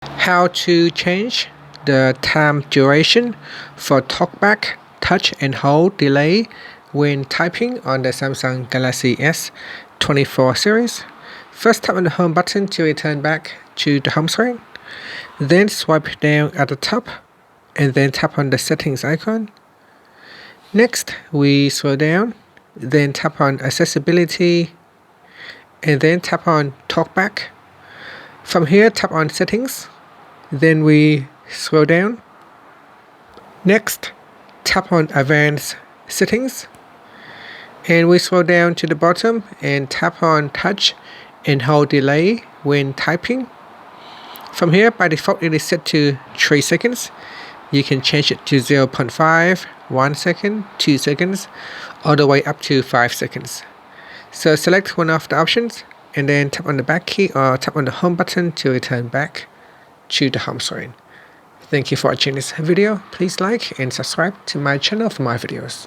How to change the time duration for Talkback touch and hold delay when typing on the Samsung Galaxy S24 series. First, tap on the home button to return back to the home screen. Then swipe down at the top and then tap on the settings icon. Next, we scroll down, then tap on accessibility and then tap on Talkback. From here, tap on settings. Then we scroll down. Next, tap on advanced settings. And we scroll down to the bottom and tap on touch and hold delay when typing. From here, by default, it is set to 3 seconds. You can change it to 0.5, 1 second, 2 seconds, all the way up to 5 seconds. So select one of the options and then tap on the back key or tap on the home button to return back to the home screen. Thank you for watching this video. Please like and subscribe to my channel for more videos.